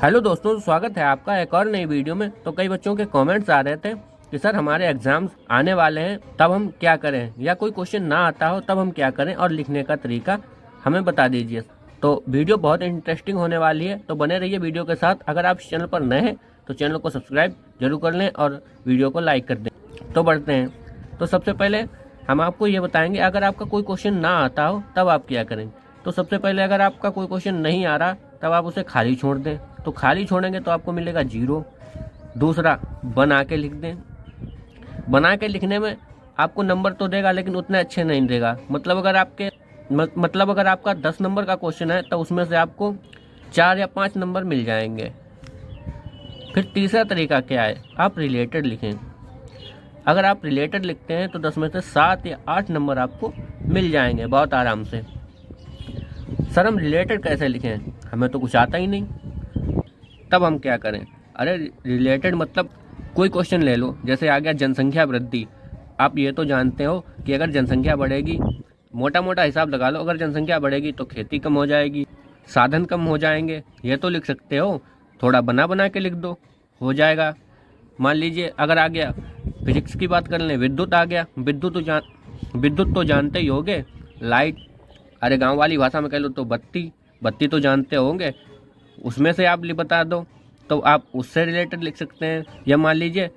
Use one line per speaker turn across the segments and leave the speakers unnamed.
Hello दोस्तों, स्वागत है आपका एक और नई वीडियो में। तो कई बच्चों के कमेंट्स आ रहे थे कि सर हमारे एग्जाम्स आने वाले हैं, तब हम क्या करें, या कोई क्वेश्चन ना आता हो तब हम क्या करें, और लिखने का तरीका हमें बता दीजिए। तो वीडियो बहुत इंटरेस्टिंग होने वाली है, तो बने रहिए वीडियो के साथ। अगर आप इस चैनल पर नए हैं तो चैनल को सब्सक्राइब जरूर कर लें और वीडियो को लाइक कर दें। तो बढ़ते हैं। तो सबसे पहले हम आपको ये बताएंगे, अगर आपका कोई क्वेश्चन ना आता हो तब आप क्या करें। तो सबसे पहले अगर आपका कोई क्वेश्चन नहीं आ रहा तब आप उसे खाली छोड़ दें। तो खाली छोड़ेंगे तो आपको मिलेगा 0। दूसरा, बना के लिख दें। बना के लिखने में आपको नंबर तो देगा लेकिन उतने अच्छे नहीं देगा। मतलब अगर आपका 10 नंबर का क्वेश्चन है तो उसमें से आपको 4 या 5 नंबर मिल जाएंगे। फिर तीसरा तरीका क्या है, आप रिलेटेड लिखें। अगर आप रिलेटेड लिखते हैं तो 10 में से 7 या 8 नंबर आपको मिल जाएंगे बहुत आराम से। सर हम रिलेटेड कैसे लिखें, हमें तो कुछ आता ही नहीं। तब हम क्या करें, अरे रिलेटेड मतलब कोई क्वेश्चन ले लो, जैसे आ गया जनसंख्या वृद्धि। आप ये तो जानते हो कि अगर जनसंख्या बढ़ेगी, मोटा मोटा हिसाब लगा लो, अगर जनसंख्या बढ़ेगी तो खेती कम हो जाएगी, साधन कम हो जाएंगे। ये तो लिख सकते हो, थोड़ा बना बना के लिख दो, हो जाएगा। मान लीजिए अगर आ गया फिजिक्स की बात कर लें, विद्युत आ गया। विद्युत तो जानते ही होंगे, लाइट। अरे गांव वाली भाषा में कह लो तो बत्ती। बत्ती तो जानते होंगे, उसमें से आप बता दो, तो आप उससे रिलेटेड लिख सकते हैं। या मान लीजिए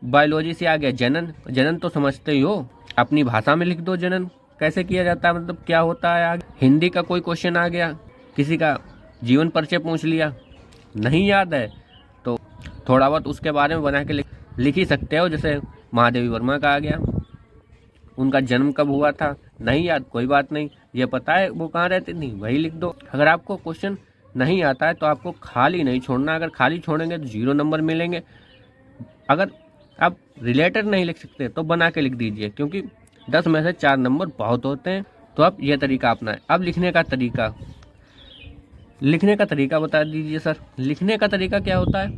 बायोलॉजी से आ गया जनन। जनन तो समझते ही हो, अपनी भाषा में लिख दो जनन कैसे किया जाता है, मतलब क्या होता है। आगे हिंदी का कोई क्वेश्चन आ गया, किसी का जीवन परिचय पूछ लिया, नहीं याद है तो थोड़ा बहुत उसके बारे में बना के लिख ही सकते हो। जैसे महादेवी वर्मा का आ गया, उनका जन्म कब हुआ था, नहीं याद, कोई बात नहीं, ये पता है वो कहाँ रहती थी, वही लिख दो। अगर आपको क्वेश्चन नहीं आता है तो आपको खाली नहीं छोड़ना। अगर खाली छोड़ेंगे तो 0 नंबर मिलेंगे। अगर आप रिलेटेड नहीं लिख सकते तो बना के लिख दीजिए, क्योंकि 10 में से 4 नंबर बहुत होते हैं। तो आप ये तरीका अपनाएं। अब लिखने का तरीका बता दीजिए सर। लिखने का तरीका क्या होता है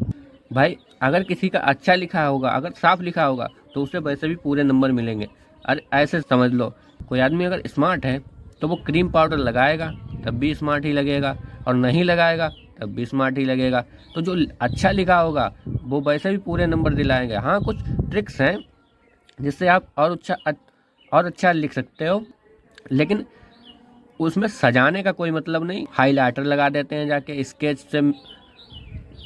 भाई, अगर किसी का अच्छा लिखा होगा, अगर साफ लिखा होगा तो उसे वैसे भी पूरे नंबर मिलेंगे। अरे ऐसे समझ लो, कोई आदमी अगर स्मार्ट है तो वो क्रीम पाउडर लगाएगा तब भी स्मार्ट ही लगेगा, और नहीं लगाएगा तब भी स्मार्ट ही लगेगा। तो जो अच्छा लिखा होगा वो वैसे भी पूरे नंबर दिलाएंगे। हाँ, कुछ ट्रिक्स हैं जिससे आप और अच्छा लिख सकते हो, लेकिन उसमें सजाने का कोई मतलब नहीं। हाईलाइटर लगा देते हैं जाके, स्केच से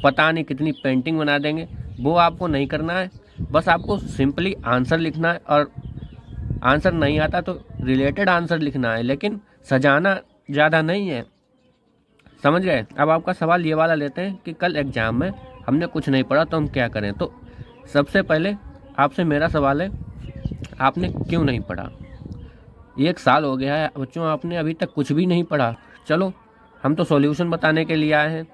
पता नहीं कितनी पेंटिंग बना देंगे, वो आपको नहीं करना है। बस आपको सिंपली आंसर लिखना है, और आंसर नहीं आता तो रिलेटेड आंसर लिखना है, लेकिन सजाना ज़्यादा नहीं है। समझ गए। अब आपका सवाल ये वाला लेते हैं कि कल एग्जाम में हमने कुछ नहीं पढ़ा तो हम क्या करें। तो सबसे पहले आपसे मेरा सवाल है, आपने क्यों नहीं पढ़ा। 1 साल हो गया है बच्चों, आपने अभी तक कुछ भी नहीं पढ़ा। चलो हम तो सॉल्यूशन बताने के लिए आए हैं,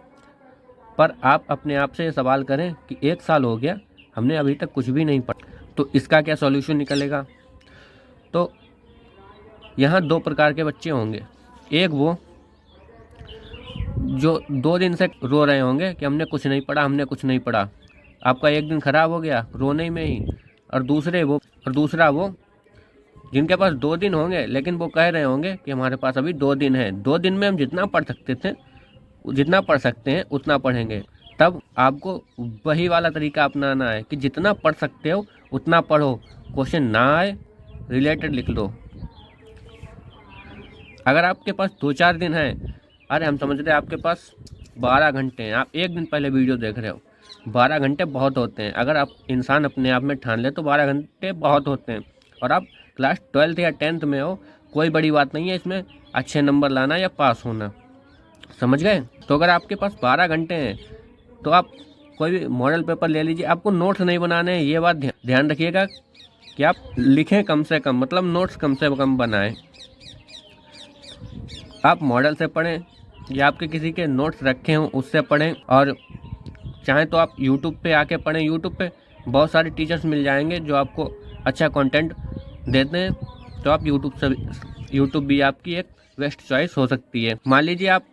पर आप अपने आप से ये सवाल करें कि 1 साल हो गया, हमने अभी तक कुछ भी नहीं पढ़ा, तो इसका क्या सॉल्यूशन निकलेगा। तो यहाँ 2 प्रकार के बच्चे होंगे। एक वो जो 2 दिन से रो रहे होंगे कि हमने कुछ नहीं पढ़ा। आपका एक दिन खराब हो गया रोने में ही। और दूसरा वो जिनके पास 2 दिन होंगे, लेकिन वो कह रहे होंगे कि हमारे पास अभी 2 दिन है, 2 दिन में हम जितना पढ़ सकते हैं उतना पढ़ेंगे। तब आपको वही वाला तरीका अपनाना है कि जितना पढ़ सकते हो उतना पढ़ो, क्वेश्चन ना आए रिलेटेड लिख लो। अगर आपके पास 2-4 दिन है, अरे हम समझ रहे हैं आपके पास 12 घंटे हैं, आप एक दिन पहले वीडियो देख रहे हो, 12 घंटे बहुत होते हैं। अगर आप इंसान अपने आप में ठान ले तो 12 घंटे बहुत होते हैं। और आप क्लास 12th या 10th में हो, कोई बड़ी बात नहीं है इसमें अच्छे नंबर लाना या पास होना। समझ गए। तो अगर आपके पास 12 घंटे हैं तो आप कोई भी मॉडल पेपर ले लीजिए। आपको नोट्स नहीं बनाने हैं, ये बात ध्यान रखिएगा कि आप लिखें कम से कम, मतलब नोट्स कम से कम बनाएं। आप मॉडल से पढ़ें या आपके किसी के नोट्स रखे हों उससे पढ़ें, और चाहें तो आप यूट्यूब पे आके पढ़ें। यूट्यूब पे बहुत सारे टीचर्स मिल जाएंगे जो आपको अच्छा कंटेंट देते हैं, तो आप यूट्यूब भी आपकी एक बेस्ट चॉइस हो सकती है। मान लीजिए आप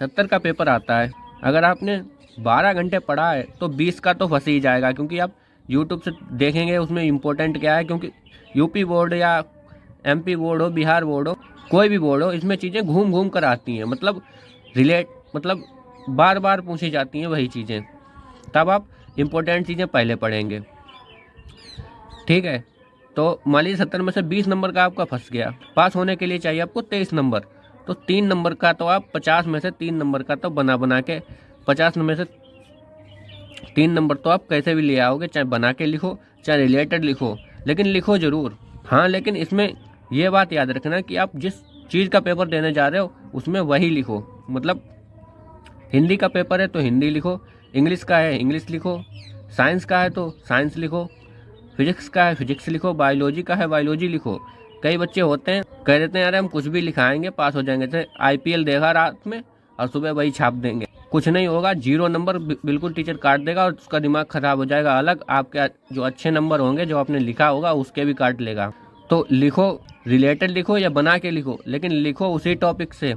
70 का पेपर आता है, अगर आपने 12 घंटे पढ़ा है तो 20 का तो फंस ही जाएगा, क्योंकि आप यूट्यूब से देखेंगे उसमें इम्पोर्टेंट क्या है। क्योंकि यूपी बोर्ड या एमपी बोर्ड हो, बिहार बोर्ड हो, कोई भी बोर्ड हो, इसमें चीज़ें घूम घूम कर आती हैं। मतलब बार बार पूछी जाती हैं वही चीज़ें, तब आप इम्पोर्टेंट चीज़ें पहले पढ़ेंगे। ठीक है, तो मान लीजिए 70 में से 20 नंबर का आपका फंस गया, पास होने के लिए चाहिए आपको 23 नंबर, तो 3 नंबर का तो आप 50 में से 3 नंबर का तो बना के 50 में से 3 नंबर तो आप कैसे भी ले आओगे, चाहे बना के लिखो चाहे रिलेटेड लिखो, लेकिन लिखो ज़रूर। हाँ, लेकिन इसमें ये बात याद रखना कि आप जिस चीज़ का पेपर देने जा रहे हो उसमें वही लिखो। मतलब हिंदी का पेपर है तो हिंदी लिखो, इंग्लिश का है इंग्लिश लिखो, साइंस का है तो साइंस लिखो, फिजिक्स का है फिजिक्स लिखो, बायोलॉजी का है बायोलॉजी लिखो। कई बच्चे होते हैं कह देते हैं अरे हम कुछ भी लिखाएंगे पास हो जाएंगे, जैसे IPL देखा रात में और सुबह वही छाप देंगे, कुछ नहीं होगा, 0 नंबर बिल्कुल टीचर काट देगा और उसका दिमाग खराब हो जाएगा। अलग आपके जो अच्छे नंबर होंगे जो आपने लिखा होगा उसके भी काट लेगा। तो लिखो, रिलेटेड लिखो या बना के लिखो, लेकिन लिखो उसी टॉपिक से,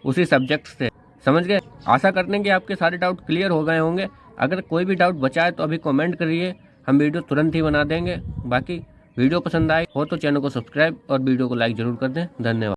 उसी सब्जेक्ट से। समझ गए? आशा करते हैं कि आपके सारे डाउट क्लियर हो गए होंगे। अगर कोई भी डाउट बचा है तो अभी कमेंट करिए, हम वीडियो तुरंत ही बना देंगे। बाकी वीडियो पसंद आए हो तो चैनल को सब्सक्राइब और वीडियो को लाइक ज़रूर कर दें। धन्यवाद।